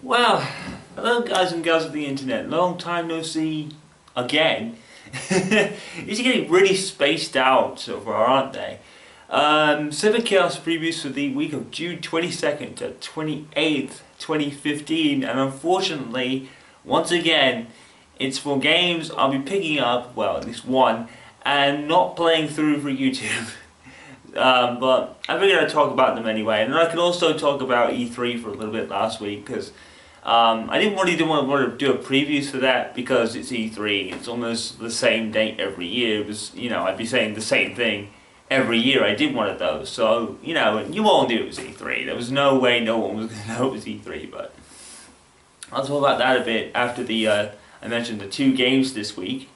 Well, hello guys and girls of the internet. Long time no see again. These are getting really spaced out so far, aren't they? Civic Chaos previews for the week of June 22nd to 28th, 2015, and unfortunately, once again, it's for games I'll be picking up, well, at least one, and not playing through for YouTube. But I figured I'd talk about them anyway, and I could also talk about E3 for a little bit last week, because I didn't want to do a preview for that because it's E3. It's almost the same date every year. It was, I'd be saying the same thing every year I did one of those. So, you all knew it was E3. There was no way no one was going to know it was E3, but I'll talk about that a bit after I mentioned the two games this week,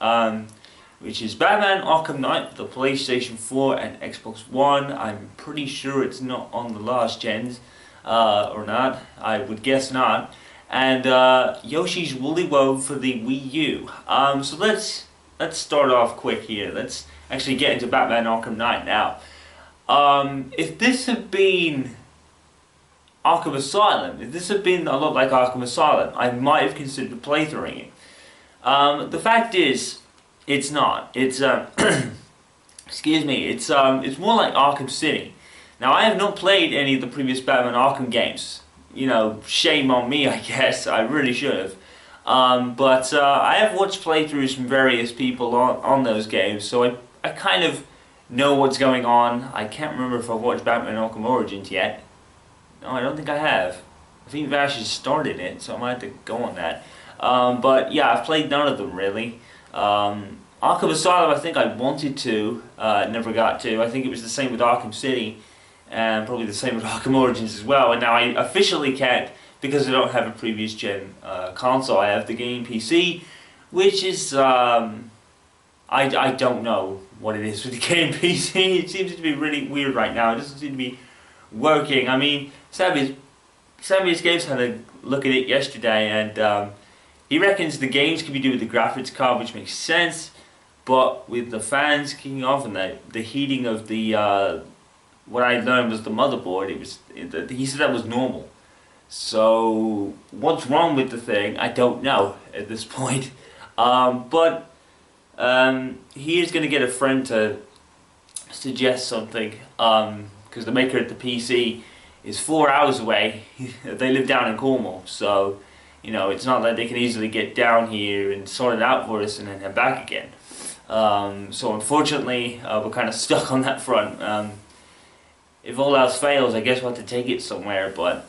which is Batman Arkham Knight for the PlayStation 4 and Xbox One. I'm pretty sure it's not on the last gens, or not. I would guess not. And Yoshi's Woolly for the Wii U. So let's start off quick here. Let's actually get into Batman Arkham Knight now. If this had been Arkham Asylum, if this had been a lot like Arkham Asylum, I might have considered playthroughing it. The fact is, it's not. It's excuse me. It's more like Arkham City. Now, I have not played any of the previous Batman Arkham games. Shame on me, I guess. I really should have. But I have watched playthroughs from various people on those games, so I kind of know what's going on. I can't remember if I've watched Batman Arkham Origins yet. No, I don't think I have. I think Vash has started it, so I might have to go on that. But yeah, I've played none of them really. Arkham Asylum, I think I wanted to, never got to. I think it was the same with Arkham City, and probably the same with Arkham Origins as well. And now I officially can't because I don't have a previous gen console. I have the game PC, which is I don't know what it is with the game PC. It seems to be really weird right now. It doesn't seem to be working. I mean, Sammy's Games had a look at it yesterday, and he reckons the games can be due with the graphics card, which makes sense, but with the fans kicking off and the heating of the what I learned was the motherboard, he said that was normal. So what's wrong with the thing, I don't know at this point. But he is going to get a friend to suggest something, because the maker of the PC is 4 hours away. They live down in Cornwall, so it's not like they can easily get down here and sort it out for us and then head back again. So unfortunately, we're kind of stuck on that front. If all else fails, I guess we'll have to take it somewhere. But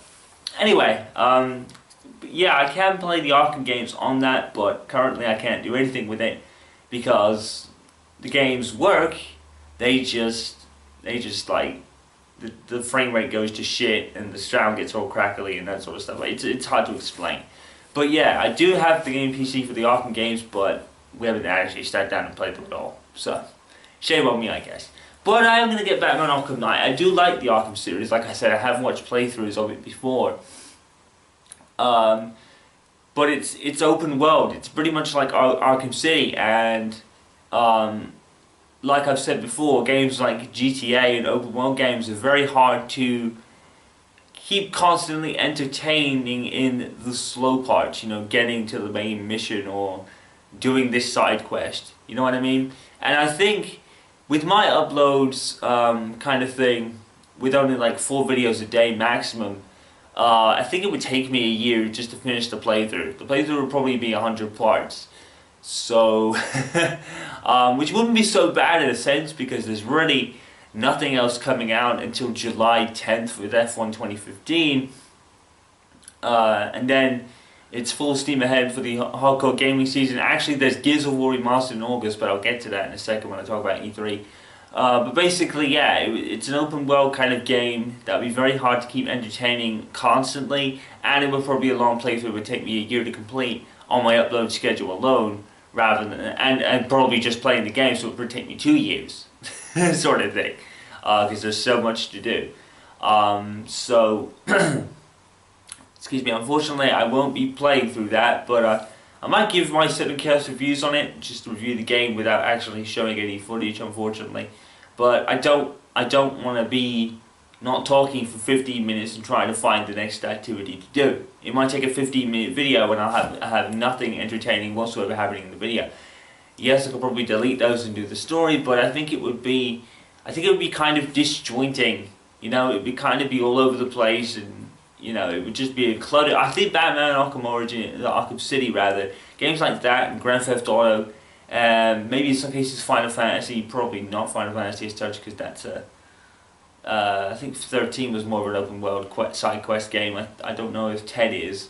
anyway, yeah, I can play the Arkham games on that, but currently I can't do anything with it because the games work. They just like the frame rate goes to shit and the sound gets all crackly and that sort of stuff. It's hard to explain. But yeah, I do have the game PC for the Arkham games, but we haven't actually sat down and played them at all. So shame on me, I guess. But I am going to get Batman Arkham Knight. I do like the Arkham series. Like I said, I have watched playthroughs of it before. But it's open world. It's pretty much like Arkham City. And like I've said before, games like GTA and open world games are very hard to keep constantly entertaining in the slow parts. Getting to the main mission or doing this side quest. You know what I mean? And I think with my uploads kind of thing, with only like 4 videos a day maximum, I think it would take me a year just to finish the playthrough. The playthrough would probably be 100 parts. So, which wouldn't be so bad in a sense because there's really nothing else coming out until July 10th with F1 2015. And then it's full steam ahead for the hardcore gaming season. Actually, there's Gears of War Remastered in August, but I'll get to that in a second when I talk about E3. But basically, yeah, it's an open world kind of game that would be very hard to keep entertaining constantly, and it would probably be a long playthrough. It would take me a year to complete on my upload schedule alone, rather than and probably just playing the game, so it would take me 2 years, sort of thing, because there's so much to do. So. Excuse me, unfortunately I won't be playing through that, but I might give my Civic Chaos reviews on it, just to review the game without actually showing any footage, unfortunately. But I don't want to be not talking for 15 minutes and trying to find the next activity to do. It might take a 15-minute video and I have nothing entertaining whatsoever happening in the video. Yes, I could probably delete those and do the story, but I think it would be kind of disjointing. You know, it would kind of be all over the place, and you know, it would just be a clutter. I think Batman Arkham City rather, games like that and Grand Theft Auto, maybe in some cases Final Fantasy, probably not Final Fantasy as such, because that's I think 13 was more of an open world side quest game. I don't know if 10 is,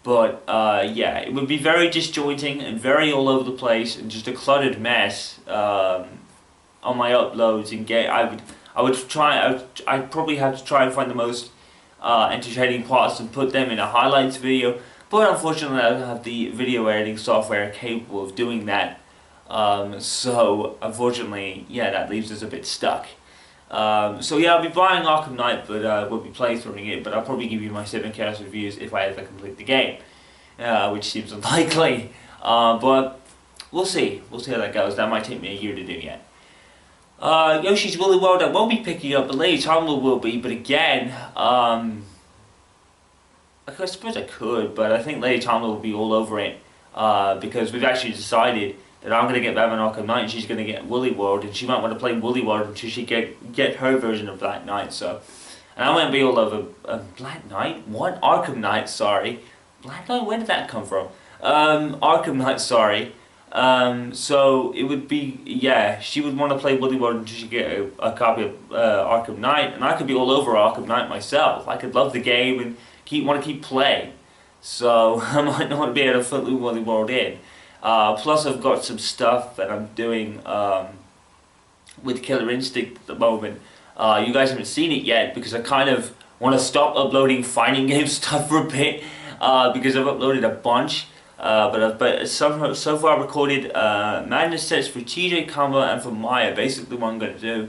but yeah, it would be very disjointing and very all over the place and just a cluttered mess on my uploads. And I'd probably have to try and find the most entertaining parts and put them in a highlights video. But unfortunately, I don't have the video editing software capable of doing that. So unfortunately, yeah, that leaves us a bit stuck. So yeah, I'll be buying Arkham Knight, but we'll be playthroughing it. But I'll probably give you my 7 chaos reviews if I ever complete the game, which seems unlikely. But we'll see. We'll see how that goes. That might take me a year to do yet. Yoshi's Woolly World I won't be picking up, but Lady Tomla will be. But again, I suppose I could, but I think Lady Tomla will be all over it because we've actually decided that I'm going to get Batman Arkham Knight and she's going to get Woolly World, and she might want to play Woolly World until she get her version of Black Knight. So, and I'm going to be all over Black Knight. What? Arkham Knight? Sorry, Black Knight. Where did that come from? Arkham Knight. Sorry. So it would be, yeah, she would want to play Woolly World until she get a copy of Arkham Knight, and I could be all over Arkham Knight myself. I could love the game and want to keep playing. So I might not be able to fit Woolly World in. Plus I've got some stuff that I'm doing with Killer Instinct at the moment. You guys haven't seen it yet because I kind of want to stop uploading fighting game stuff for a bit because I've uploaded a bunch. But so far recorded Madness sets for TJ Combo and for Maya. Basically what I'm going to do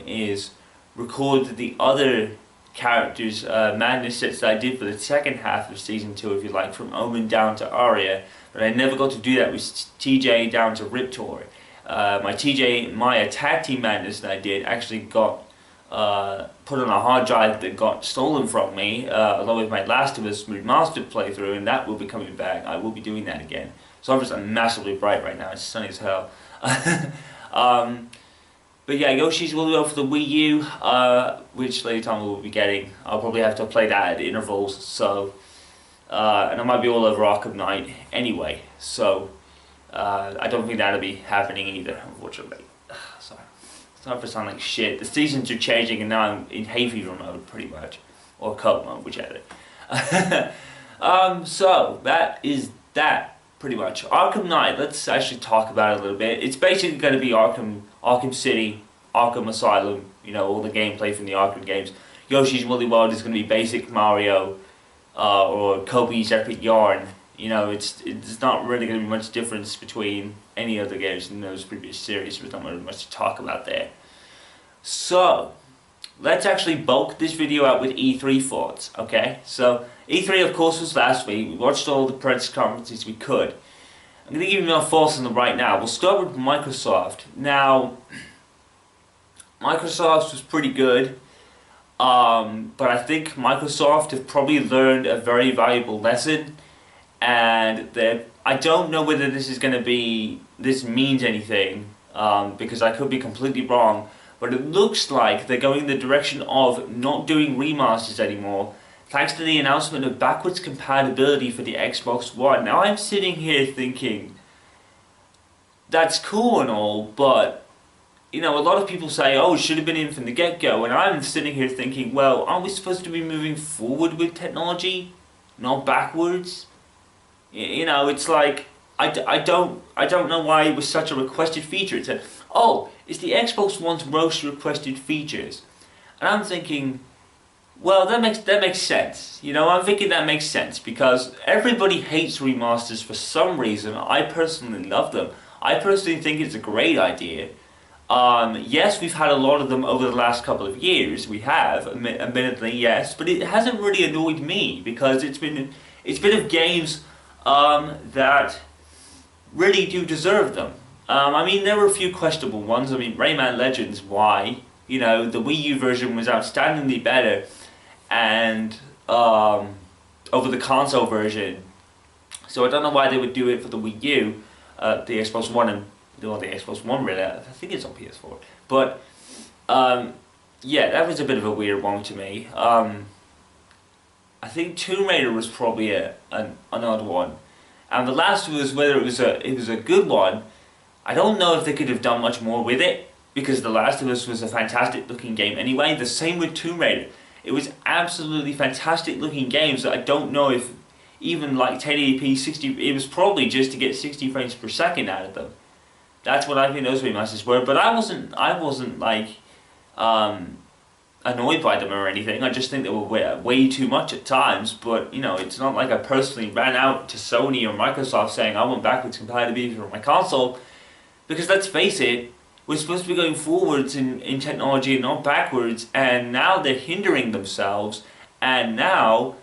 is record the other characters' Madness sets that I did for the second half of Season 2, if you like, from Omen down to Arya. But I never got to do that with TJ down to Riptor. My TJ and Maya tag team Madness that I did actually got put on a hard drive that got stolen from me, along with my Last of Us remastered playthrough, and that will be coming back. I will be doing that again. So obviously I'm massively bright right now, it's sunny as hell. But yeah, Yoshi's Woolly World for the Wii U, which Lady Tomla will be getting. I'll probably have to play that at intervals, so, and I might be all over Arkham Knight anyway, so I don't think that'll be happening either, unfortunately. Sorry. Sorry for sounding like shit. The seasons are changing and now I'm in hay fever mode pretty much. Or cold mode, whichever. So that is that pretty much. Arkham Knight, let's actually talk about it a little bit. It's basically going to be Arkham City, Arkham Asylum, you know, all the gameplay from the Arkham games. Yoshi's Woolly World is going to be basic Mario or Kobe's Epic Yarn. You know, it's not really going to be much difference between any other games in those previous series. There's not really much to talk about there. So, let's actually bulk this video out with E3 thoughts, okay? So, E3 of course was last week. We watched all the press conferences we could. I'm going to give you my thoughts on them right now. We'll start with Microsoft. Now, Microsoft was pretty good. But I think Microsoft have probably learned a very valuable lesson. And I don't know whether this means anything, because I could be completely wrong, but it looks like they're going in the direction of not doing remasters anymore, thanks to the announcement of backwards compatibility for the Xbox One. Now I'm sitting here thinking, that's cool and all, but, you know, a lot of people say, oh, it should have been in from the get-go, and I'm sitting here thinking, well, aren't we supposed to be moving forward with technology, not backwards? You know, it's like, I don't know why it was such a requested feature. It said, oh, it's the Xbox One's most requested features. And I'm thinking, well, that makes sense. You know, I'm thinking that makes sense because everybody hates remasters for some reason. I personally love them. I personally think it's a great idea. Yes, we've had a lot of them over the last couple of years. We have, admittedly, yes, but it hasn't really annoyed me because it's been of games that really do deserve them. I mean, there were a few questionable ones. I mean, Rayman Legends, why? You know, the Wii U version was outstandingly better, and over the console version. So I don't know why they would do it for the Wii U, the Xbox One, and well, the Xbox One really. I think it's on PS4, but yeah, that was a bit of a weird one to me. I think Tomb Raider was probably an odd one, and The Last of Us, whether it was a good one, I don't know if they could have done much more with it, because The Last of Us was a fantastic looking game anyway. The same with Tomb Raider. It was absolutely fantastic looking games that I don't know if even like 1080p 60, it was probably just to get 60 frames per second out of them. That's what I think those remasters were, but I wasn't like annoyed by them or anything. I just think they were way too much at times, but you know, it's not like I personally ran out to Sony or Microsoft saying I want backwards compatibility for my console, because let's face it, we're supposed to be going forwards in technology and not backwards, and now they're hindering themselves, and now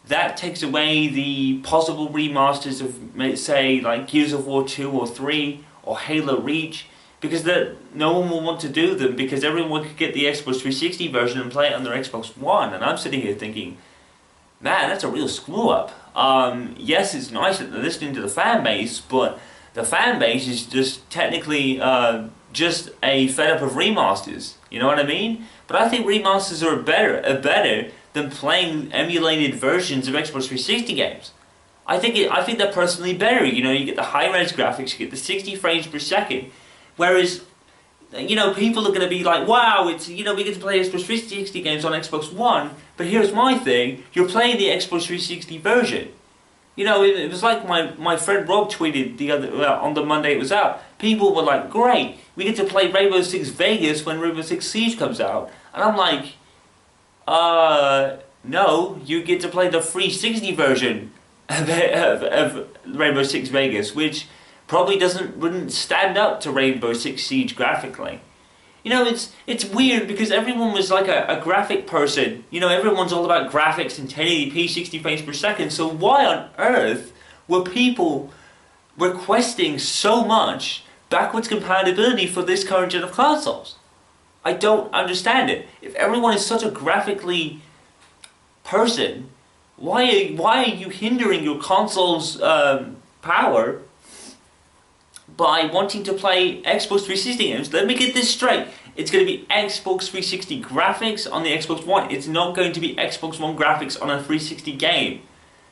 that takes away the possible remasters of, say, like Gears of War 2 or 3 or Halo Reach, because no one will want to do them because everyone could get the Xbox 360 version and play it on their Xbox One. And I'm sitting here thinking, man, that's a real screw up. Yes, it's nice that they're listening to the fan base, but the fan base is just technically just a fed up of remasters. You know what I mean? But I think remasters are better than playing emulated versions of Xbox 360 games. I think they're personally better. You know, you get the high-res graphics, you get the 60 frames per second. Whereas, you know, people are going to be like, wow, it's, you know, we get to play Xbox 360 games on Xbox One, but here's my thing, you're playing the Xbox 360 version. You know, it was like my friend Rob tweeted on the Monday it was out. People were like, great, we get to play Rainbow Six Vegas when Rainbow Six Siege comes out. And I'm like, no, you get to play the 360 version of Rainbow Six Vegas, which probably wouldn't stand up to Rainbow Six Siege graphically. You know, it's weird because everyone was like a graphic person. You know, everyone's all about graphics and 1080p 60 frames per second. So why on earth were people requesting so much backwards compatibility for this current gen of consoles? I don't understand it. If everyone is such a graphically person, why are you hindering your console's power by wanting to play Xbox 360 games? Let me get this straight. It's going to be Xbox 360 graphics on the Xbox One. It's not going to be Xbox One graphics on a 360 game.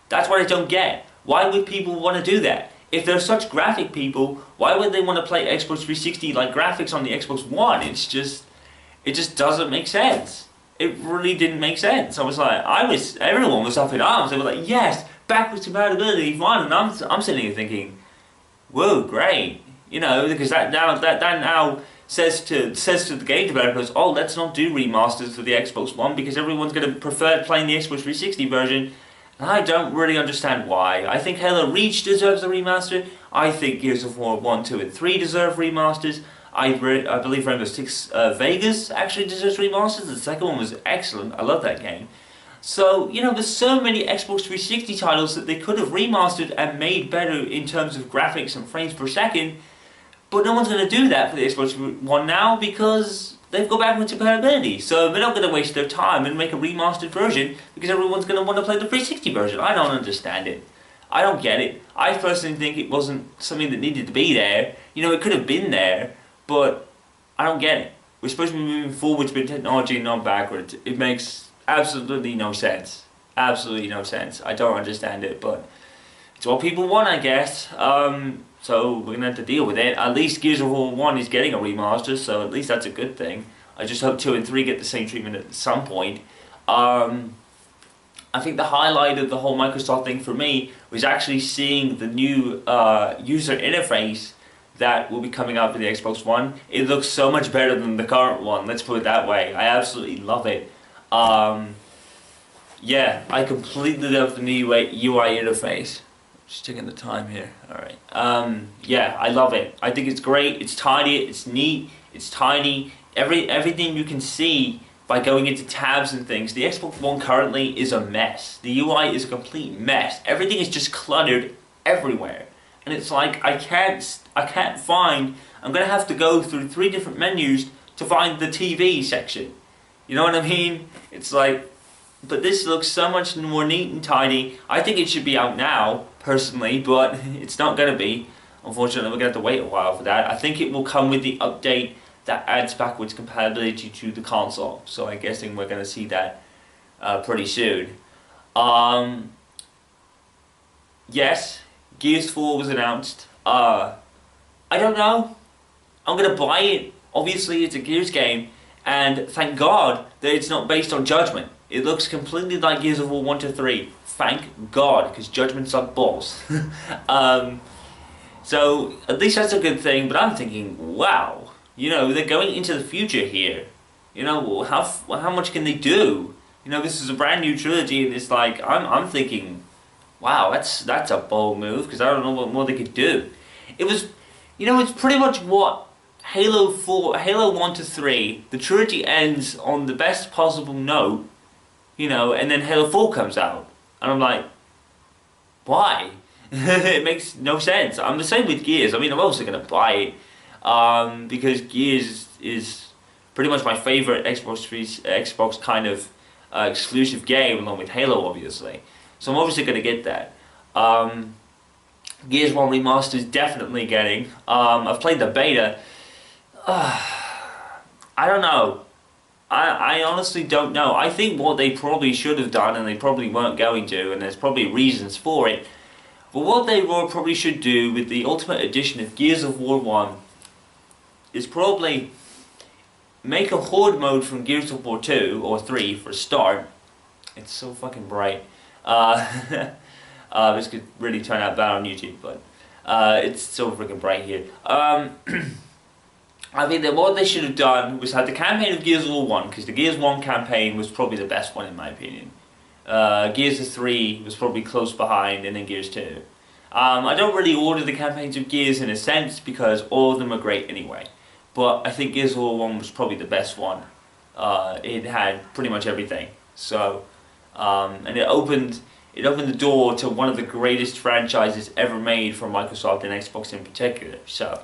That's what I don't get. Why would people want to do that? If they're such graphic people, why would they want to play Xbox 360 like graphics on the Xbox One? It just doesn't make sense. It really didn't make sense. I was like, everyone was up in arms. They were like, yes, backwards compatibility, fine. And I'm sitting here thinking, whoa, great. You know, because that now says to the game developers, oh, let's not do remasters for the Xbox One because everyone's going to prefer playing the Xbox 360 version. And I don't really understand why. I think Halo Reach deserves a remaster. I think Gears of War 1, 2, and 3 deserve remasters. I believe Rainbow Six Vegas actually deserves remasters. The second one was excellent. I love that game. So, you know, there's so many Xbox 360 titles that they could have remastered and made better in terms of graphics and frames per second, but no one's going to do that for the Xbox One now because they've got backwards compatibility. So they're not going to waste their time and make a remastered version because everyone's going to want to play the 360 version. I don't understand it. I don't get it. I personally think it wasn't something that needed to be there. You know, it could have been there, but I don't get it. We're supposed to be moving forwards with technology and not backwards. It makes absolutely no sense. Absolutely no sense. I don't understand it, but it's what people want, I guess. So we're going to have to deal with it. At least Gears of War 1 is getting a remaster, so at least that's a good thing. I just hope 2 and 3 get the same treatment at some point. I think the highlight of the whole Microsoft thing for me was actually seeing the new user interface that will be coming out for the Xbox One. It looks so much better than the current one, let's put it that way. I absolutely love it. Yeah, I completely love the new UI interface. Just checking the time here. Alright. Yeah, I love it. I think it's great, it's tidy, it's neat, it's tiny. Everything you can see by going into tabs and things. The Xbox One currently is a mess. The UI is a complete mess. Everything is just cluttered everywhere. And it's like, I can't find, I'm going to have to go through 3 different menus to find the TV section. You know what I mean? It's like, but this looks so much more neat and tidy. I think it should be out now, personally, but it's not going to be. Unfortunately, we're going to have to wait a while for that. I think it will come with the update that adds backwards compatibility to the console. So I'm guessing we're going to see that pretty soon. Yes, Gears 4 was announced. I don't know. I'm going to buy it. Obviously, it's a Gears game. And thank God that it's not based on Judgment. It looks completely like Gears of War 1 to 3. Thank God, because Judgment sucked balls. So, at least that's a good thing, but I'm thinking, wow, you know, they're going into the future here. You know, how much can they do? You know, this is a brand new trilogy, and it's like, I'm thinking, wow, that's a bold move, because I don't know what more they could do. It was, you know, it's pretty much what Halo 1 to 3, the trilogy ends on the best possible note, you know, and then Halo 4 comes out. And I'm like, why? It makes no sense. I'm the same with Gears. I mean, I'm also going to buy it because Gears is pretty much my favourite Xbox kind of exclusive game, along with Halo, obviously. So I'm obviously going to get that. Gears 1 Remastered is definitely getting. I've played the beta. I don't know. I honestly don't know. I think what they probably should have done, and they probably weren't going to, and there's probably reasons for it, but what they probably should do with the Ultimate Edition of Gears of War 1 is probably make a Horde mode from Gears of War 2 or 3 for a start. It's so fucking bright. This could really turn out bad on YouTube, but it's so freaking bright here. I think that what they should have done was had the campaign of Gears of War 1, because the Gears 1 campaign was probably the best one in my opinion. Gears of 3 was probably close behind, and then Gears 2. I don't really order the campaigns of Gears in a sense, because all of them are great anyway. But I think Gears of War 1 was probably the best one. It had pretty much everything. So, and it opened the door to one of the greatest franchises ever made for Microsoft and Xbox in particular. So,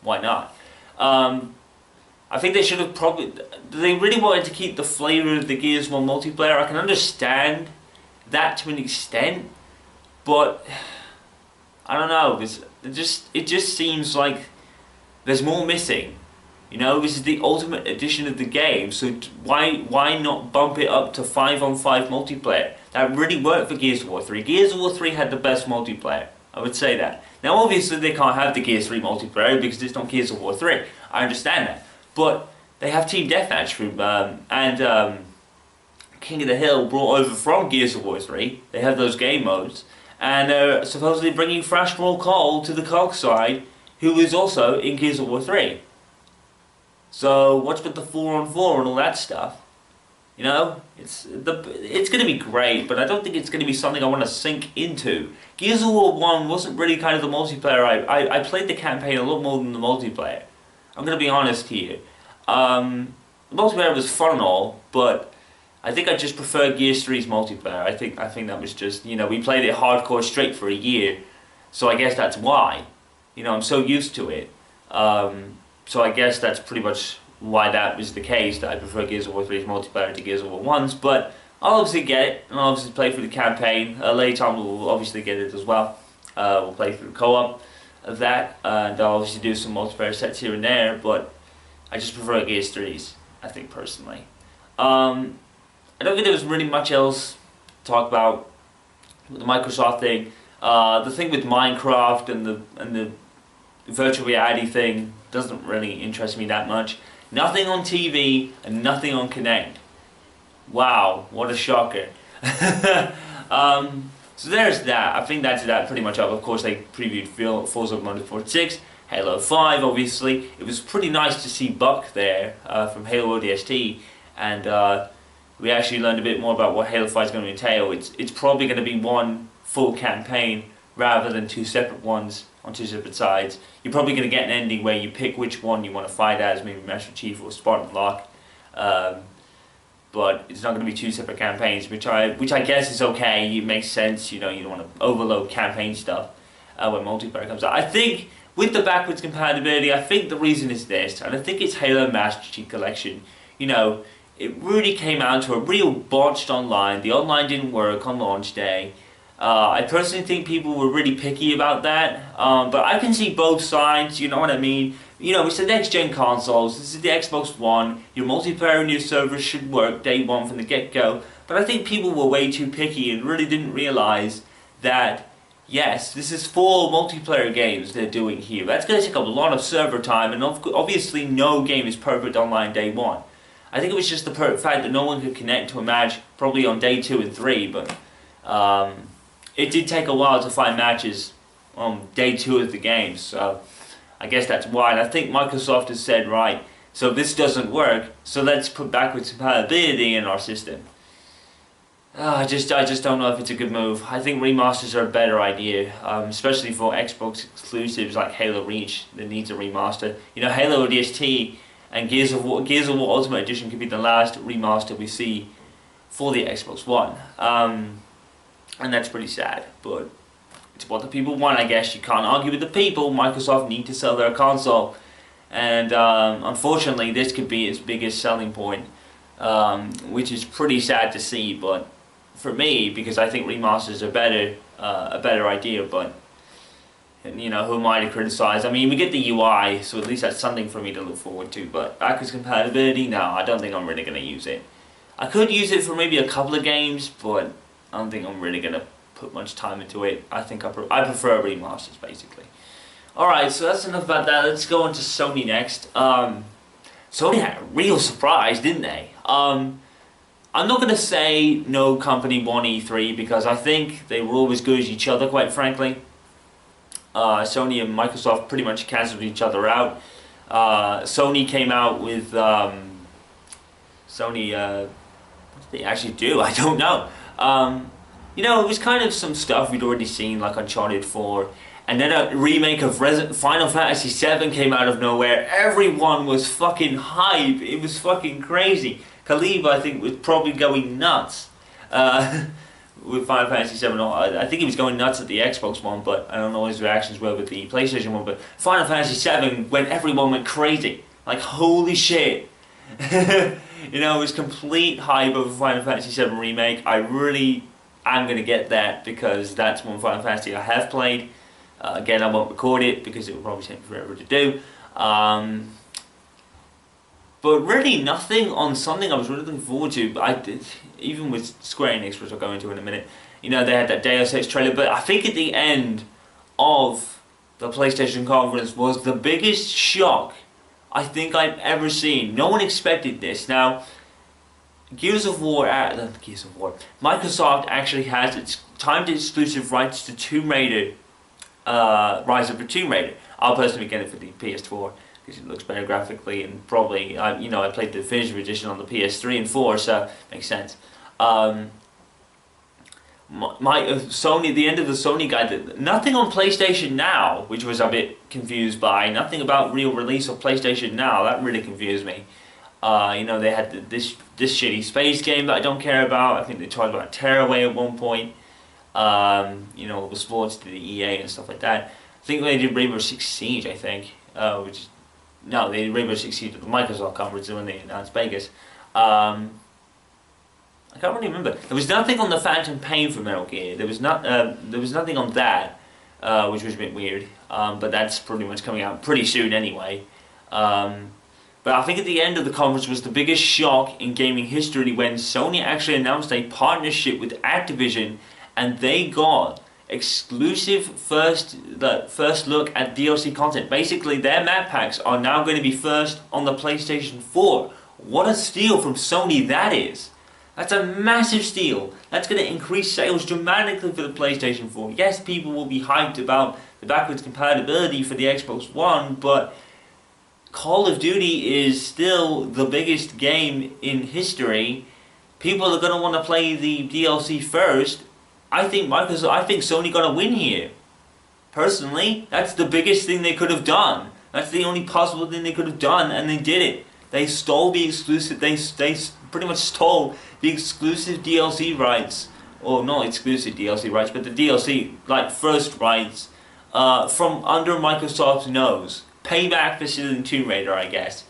why not? I think they should have probably... They really wanted to keep the flavour of the Gears 1 multiplayer. I can understand that to an extent, but I don't know. It just seems like there's more missing. You know, this is the Ultimate Edition of the game, so why not bump it up to 5-on-5 multiplayer? That really worked for Gears of War 3. Gears of War 3 had the best multiplayer. I would say that. Now obviously they can't have the Gears 3 multiplayer because it's not Gears of War 3. I understand that. But they have Team Deathmatch and King of the Hill brought over from Gears of War 3. They have those game modes. And they're supposedly bringing Thrash Brawl Cole to the COG side, who is also in Gears of War 3. So what's with the 4-on-4 and all that stuff? You know, it's going to be great, but I don't think it's going to be something I want to sink into. Gears of War 1 wasn't really kind of the multiplayer. I played the campaign a lot more than the multiplayer. I'm going to be honest here. The multiplayer was fun and all, but I think I just prefer Gears 3's multiplayer. I think that was just, you know, we played it hardcore straight for a year, so I guess that's why. You know, I'm so used to it. So I guess that's pretty much why that was the case, that I prefer Gears of War 3's multiplayer to Gears of War 1's, but I'll obviously get it, and I'll obviously play through the campaign. Later on we'll obviously get it as well. We'll play through the co-op of that, and I'll obviously do some multiplayer sets here and there, but I just prefer Gears 3's, I think, personally. I don't think there was really much else to talk about with the Microsoft thing. The thing with Minecraft and the virtual reality thing doesn't really interest me that much. Nothing on TV and nothing on Kinect. Wow, what a shocker. So there's that. I think that's that pretty much up. Of course, they previewed Forza Motorsport 6, Halo 5, obviously. It was pretty nice to see Buck there from Halo ODST, and we actually learned a bit more about what Halo 5 is going to entail. It's probably going to be one full campaign rather than two separate ones on two separate sides. You're probably going to get an ending where you pick which one you want to fight as, maybe Master Chief or Spartan Locke. But it's not going to be two separate campaigns, which I guess is okay. It makes sense, you know, you don't want to overload campaign stuff when multiplayer comes out. I think with the backwards compatibility, I think the reason is this, and I think it's Halo Master Chief Collection. You know, it really came out to a real botched online. The online didn't work on launch day. I personally think people were really picky about that, but I can see both sides, you know what I mean? You know, it's the next gen consoles, this is the Xbox One, your multiplayer and your servers should work day one from the get-go, but I think people were way too picky and really didn't realize that, yes, this is 4 multiplayer games they're doing here. That's going to take up a lot of server time, and obviously no game is perfect online day one. I think it was just the fact that no one could connect to a match probably on day 2 and 3, but it did take a while to find matches on day 2 of the game, so I guess that's why. And I think Microsoft has said, right, so this doesn't work, so let's put backwards compatibility in our system. I just don't know if it's a good move. I think remasters are a better idea, especially for Xbox exclusives like Halo Reach that needs a remaster. You know, Halo ODST and Gears of War Ultimate Edition could be the last remaster we see for the Xbox One. And that's pretty sad, but it's what the people want, I guess. You can't argue with the people. Microsoft need to sell their console, and unfortunately this could be its biggest selling point, which is pretty sad to see. But for me, because I think remasters are a better idea, but you know, who am I to criticize? I mean, we get the UI, so at least that's something for me to look forward to, but backwards compatibility, no, I don't think I'm really going to use it. I could use it for maybe a couple of games, but I don't think I'm really going to put much time into it. I think I prefer remasters, basically. Alright, so that's enough about that. Let's go on to Sony next. Sony had a real surprise, didn't they? I'm not going to say no company won E3, because I think they were always good as each other, quite frankly. Sony and Microsoft pretty much cancelled each other out. Sony came out with... what did they actually do? I don't know. You know, it was kind of some stuff we'd already seen, like Uncharted 4, and then a remake of Final Fantasy 7 came out of nowhere. Everyone was fucking hype. It was fucking crazy. Khalib, I think, was probably going nuts with Final Fantasy 7. I think he was going nuts at the Xbox One, but I don't know what his reactions were with the PlayStation One. But Final Fantasy 7, when everyone went crazy, like holy shit. You know, it was complete hype over Final Fantasy 7 Remake. I really am going to get that, because that's one Final Fantasy I have played. Again, I won't record it because it will probably take forever to do. But really nothing on something I was really looking forward to. I did, even with Square Enix, which I'll go into in a minute. You know, they had that Deus Ex trailer, but I think at the end of the PlayStation conference was the biggest shock I think I've ever seen. No one expected this. Now, Microsoft actually has its timed exclusive rights to Tomb Raider, Rise of the Tomb Raider. I'll personally get it for the PS4 because it looks better graphically, and probably, you know, I played the definitive edition on the PS3 and 4, so it makes sense. Sony, the end of the Sony guide, nothing on PlayStation Now, which was a bit confused by, nothing about real release of PlayStation Now, that really confused me. You know, they had this shitty space game that I don't care about. I think they talked about Tearaway at one point. You know, the sports to the EA and stuff like that. I think they did Rainbow Six Siege, I think, no, they did Rainbow Six Siege at the Microsoft conference when they announced Vegas. I can't really remember. There was nothing on the Phantom Pain for Metal Gear. There was nothing on that, which was a bit weird. But that's pretty much coming out pretty soon anyway. But I think at the end of the conference was the biggest shock in gaming history when Sony actually announced a partnership with Activision, and they got exclusive first look at DLC content. Basically, their map packs are now going to be first on the PlayStation 4. What a steal from Sony that is! That's a massive steal. That's going to increase sales dramatically for the PlayStation 4. Yes, people will be hyped about the backwards compatibility for the Xbox One, but Call of Duty is still the biggest game in history. People are going to want to play the DLC first. I think Sony got to win here. Personally, that's the biggest thing they could have done. That's the only possible thing they could have done, and they did it. They stole the exclusive. They pretty much stole the exclusive DLC rights, or not exclusive DLC rights, but the DLC like first rights from under Microsoft's nose. Payback for stealing Tomb Raider, I guess.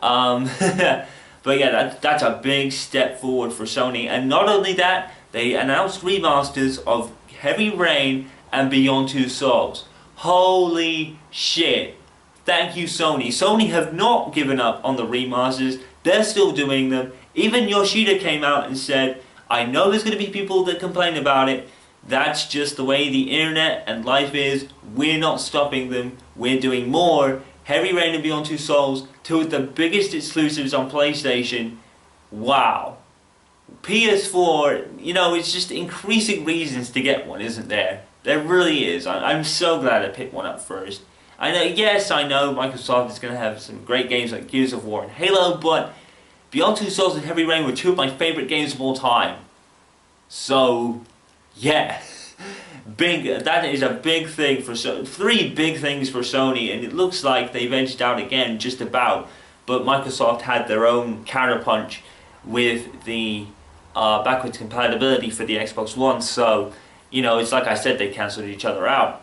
But yeah, that's a big step forward for Sony. And not only that, they announced remasters of Heavy Rain and Beyond Two Souls. Holy shit. Thank you, Sony. Sony have not given up on the remasters. They're still doing them. Even Yoshida came out and said, I know there's going to be people that complain about it. That's just the way the internet and life is. We're not stopping them. We're doing more. Heavy Rain and Beyond Two Souls, two of the biggest exclusives on PlayStation. Wow. PS4, you know, it's just increasing reasons to get one, isn't there? There really is. I'm so glad I picked one up first. I know, yes, I know Microsoft is going to have some great games like Gears of War and Halo, but Beyond Two Souls and Heavy Rain were two of my favorite games of all time. So, yeah. That is a big thing for Sony. Three big things for Sony, and it looks like they've edged out again, just about. But Microsoft had their own counterpunch with the backwards compatibility for the Xbox One. So, you know, it's like I said, they cancelled each other out.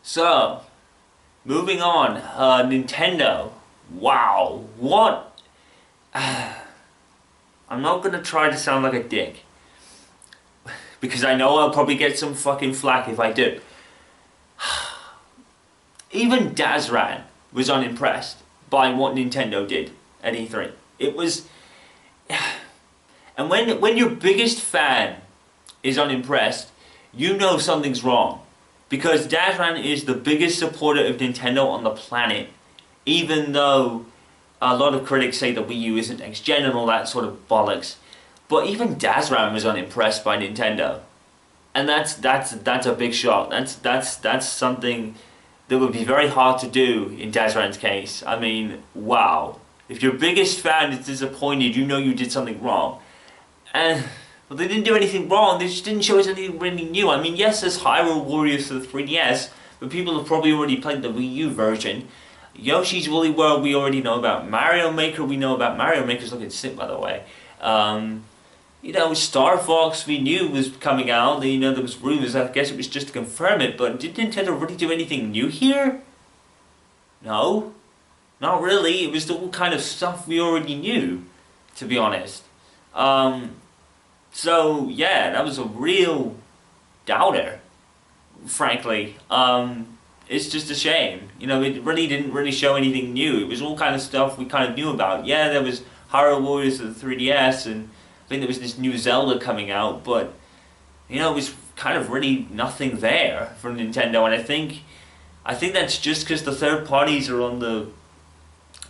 So, moving on, Nintendo. Wow, what? I'm not gonna try to sound like a dick, because I know I'll probably get some fucking flack if I do. Even Dazran was unimpressed by what Nintendo did at E3. It was... And when your biggest fan is unimpressed, you know something's wrong. Because Dazran is the biggest supporter of Nintendo on the planet. Even though a lot of critics say the Wii U isn't next gen and all that sort of bollocks. But even Dazran was unimpressed by Nintendo, and that's a big shock. That's something that would be very hard to do in Dazran's case. I mean, wow! If your biggest fan is disappointed, you know you did something wrong. And well, they didn't do anything wrong. They just didn't show us anything really new. I mean, yes, there's Hyrule Warriors for the 3DS, but people have probably already played the Wii U version. Yoshi's Woolly World we already know about. Mario Maker we know about. Mario Maker's looking sick, by the way. You know, Star Fox we knew was coming out. You know, there was rumors. I guess it was just to confirm it. But did Nintendo really do anything new here? No, not really. It was all kind of stuff we already knew, to be honest. So yeah, that was a real doubter, frankly. It's just a shame. You know, it really didn't really show anything new. It was all kind of stuff we kind of knew about. Yeah, there was Hyrule Warriors for the 3DS, and I think there was this new Zelda coming out, but you know, it was kind of really nothing there from Nintendo. And I think that's just because the third parties are on the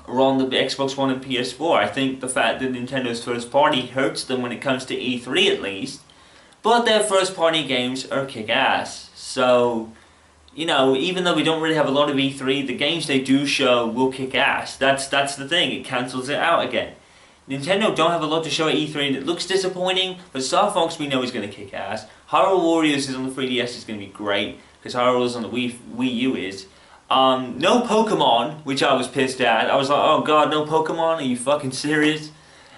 Xbox One and PS4. I think the fact that Nintendo's first party hurts them when it comes to E3 at least, but their first party games are kick-ass. So, you know, even though we don't really have a lot of E3, the games they do show will kick ass. That's the thing, it cancels it out again. Nintendo don't have a lot to show at E3 and it looks disappointing, but Star Fox we know is going to kick ass. Hyrule Warriors is on the 3DS is going to be great, because Hyrule's on the Wii U is. No Pokemon, which I was pissed at. I was like, oh god, no Pokemon? Are you fucking serious?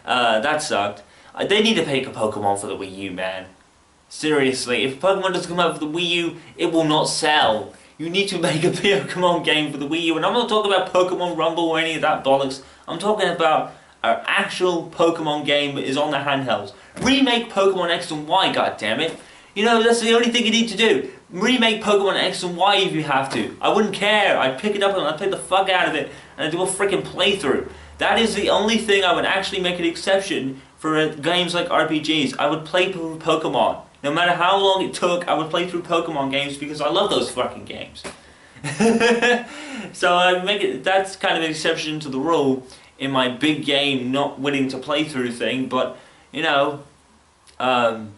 That sucked. They need to make a Pokemon for the Wii U, man. Seriously, if Pokemon doesn't come out for the Wii U, it will not sell. You need to make a Pokemon game for the Wii U, and I'm not talking about Pokemon Rumble or any of that bollocks. I'm talking about an actual Pokemon game that is on the handhelds. Remake Pokemon X and Y, goddammit. You know, that's the only thing you need to do. Remake Pokemon X and Y if you have to. I wouldn't care. I'd pick it up and I'd play the fuck out of it, and I'd do a freaking playthrough. That is the only thing I would actually make an exception for games like RPGs. I would play through Pokemon. No matter how long it took, I would play through Pokemon games because I love those fucking games. So I make it. That's kind of an exception to the rule in my big game not willing to play through thing. But you know, Pokemon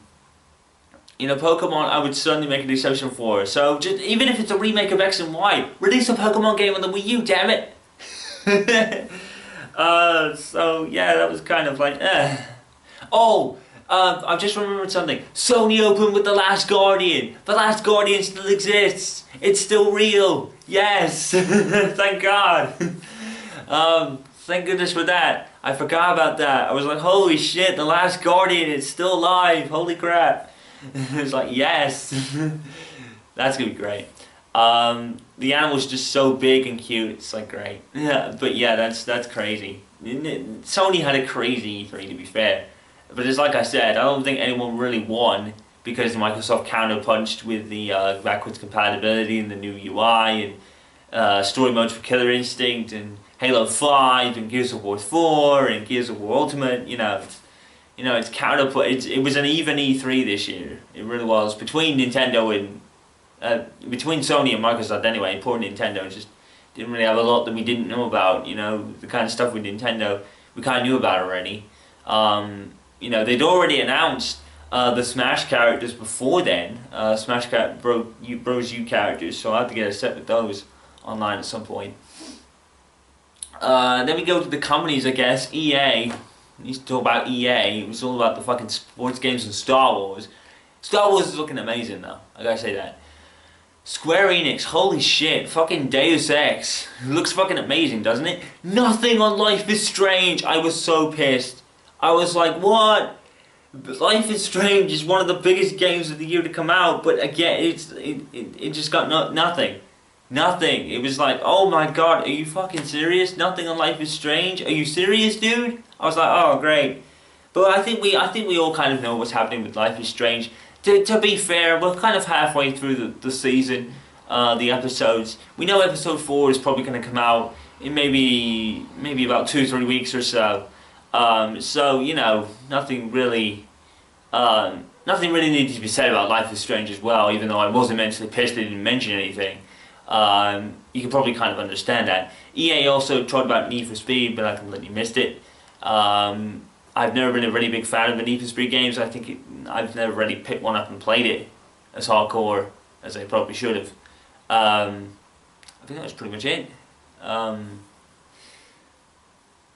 I would certainly make an exception for. So just even if it's a remake of X and Y, release a Pokemon game on the Wii U, damn it. So yeah, that was kind of like, Oh. I've just remembered something. Sony opened with The Last Guardian. The Last Guardian still exists. It's still real. Yes. Thank God. Thank goodness for that. I forgot about that. I was like, holy shit, The Last Guardian is still alive. Holy crap. It's like, yes. That's gonna be great. The animal's just so big and cute. It's like great. Yeah, but yeah, that's crazy. Sony had a crazy E3 to be fair, but it's like I said, I don't think anyone really won because Microsoft counterpunched with the backwards compatibility and the new UI and story modes for Killer Instinct and Halo 5 and Gears of War 4 and Gears of War Ultimate. It's counterput. It was an even E3 this year. It really was between Nintendo and between Sony and Microsoft anyway. Poor Nintendo just didn't really have a lot that we didn't know about. The kind of stuff with Nintendo we kind of knew about already. They'd already announced the Smash characters before then. Smash Bros. U characters. So I have to get a set of those online at some point. Then we go to the companies, I guess. EA. We used to talk about EA. It was all about the fucking sports games and Star Wars. Star Wars is looking amazing though. I gotta say that. Square Enix, holy shit, fucking Deus Ex. It looks fucking amazing, doesn't it? Nothing on Life is Strange. I was so pissed. I was like, what? Life is Strange is one of the biggest games of the year to come out, but again, it just got nothing. Nothing. It was like, oh my god, are you fucking serious? Nothing on Life is Strange? Are you serious, dude? I was like, oh great. But I think we all kind of know what's happening with Life is Strange. To be fair, we're kind of halfway through the season, the episodes. We know episode 4 is probably going to come out in maybe about 2-3 weeks or so. So nothing really needs to be said about Life is Strange as well. Even though I was immensely pissed they didn't mention anything. You can probably kind of understand that. EA also talked about Need for Speed, but I completely missed it. I've never been a really big fan of the Need for Speed games. I've never really picked one up and played it as hardcore as I probably should have. I think that was pretty much it.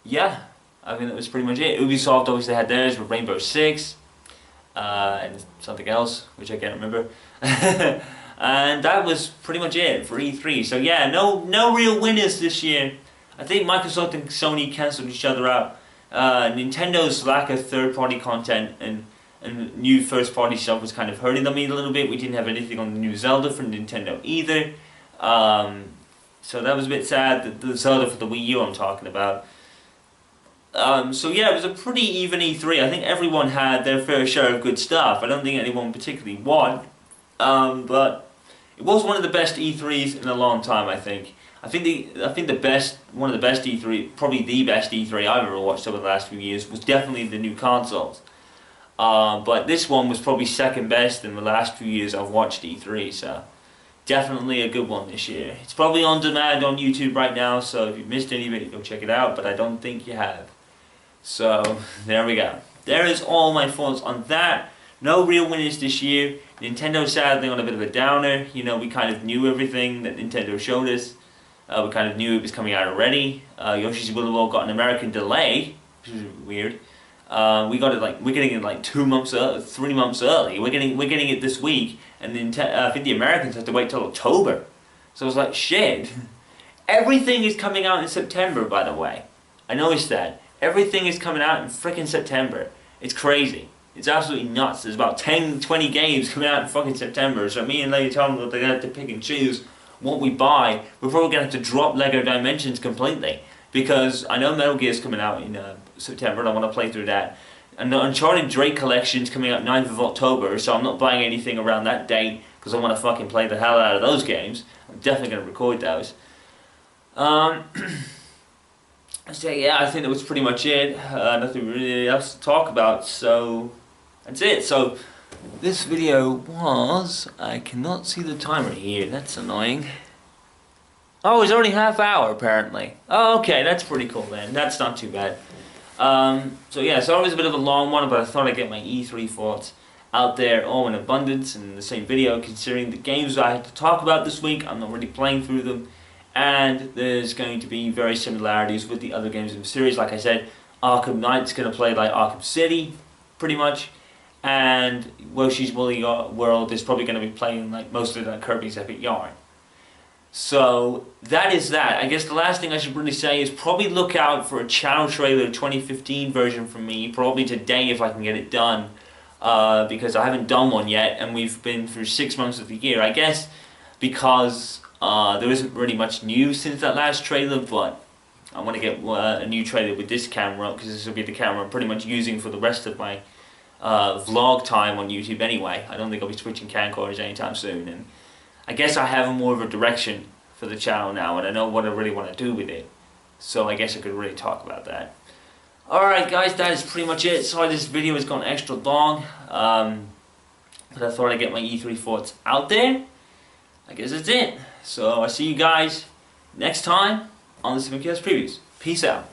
Yeah, I think that was pretty much it. Ubisoft obviously had theirs with Rainbow Six and something else, which I can't remember. And that was pretty much it for E3. So yeah, no real winners this year. I think Microsoft and Sony cancelled each other out. Nintendo's lack of third-party content and new first-party stuff was kind of hurting them a little bit. We didn't have anything on the new Zelda from Nintendo either. So that was a bit sad, the Zelda for the Wii U I'm talking about. So yeah, it was a pretty even E3. I think everyone had their fair share of good stuff. I don't think anyone particularly won. But it was one of the best E3s in a long time, I think. I think one of the best E3, probably the best E3 I've ever watched over the last few years was definitely the new consoles. But this one was probably second best in the last few years I've watched E3, so definitely a good one this year. It's probably on demand on YouTube right now, so if you missed any of it, go check it out, but I don't think you have. So, there we go. There is all my thoughts on that. No real winners this year. Nintendo sadly on a bit of a downer. We kind of knew everything that Nintendo showed us. We kind of knew it was coming out already. Yoshi's Woolly World got an American delay, which is weird. We're getting it like 2 months, 3 months early. We're getting it this week, and I think the Americans have to wait till October. So I was like, shit. Everything is coming out in September, by the way. I noticed that. Everything is coming out in frickin' September. It's crazy. It's absolutely nuts. There's about 10, 20 games coming out in fucking September. So me and Lady tell them that they're going to have to pick and choose what we buy. We're probably going to have to drop LEGO Dimensions completely. Because I know Metal Gear's coming out in September and I want to play through that. And the Uncharted Drake Collection's coming out 9th of October. So I'm not buying anything around that date because I want to fucking play the hell out of those games. I'm definitely going to record those. So yeah, I think that was pretty much it. Nothing really else to talk about, so that's it. So this video was... I cannot see the timer here, that's annoying. Oh, it's already half hour apparently. Oh, okay, that's pretty cool then. That's not too bad. So yeah, so it was a bit of a long one, but I thought I'd get my E3 thoughts out there all in abundance in the same video, considering the games I had to talk about this week. I'm not really playing through them. And there's going to be very similarities with the other games in the series. Like I said, Arkham Knight's going to play like Arkham City, pretty much. And Yoshi's Woolly World is probably going to be playing like mostly like Kirby's Epic Yarn. So that is that. I guess the last thing I should really say is probably look out for a channel trailer 2015 version from me, probably today if I can get it done, because I haven't done one yet, and we've been through 6 months of the year. I guess because there isn't really much news since that last trailer, but I want to get a new trailer with this camera, because this will be the camera I'm pretty much using for the rest of my vlog time on YouTube anyway. I don't think I'll be switching camcorders anytime soon, and I guess I have more of a direction for the channel now, and I know what I really want to do with it, so I guess I could really talk about that. Alright guys, that is pretty much it. Sorry this video has gone extra long, but I thought I'd get my E3 thoughts out there. I guess that's it. So I'll see you guys next time on the 7CS Previews. Peace out.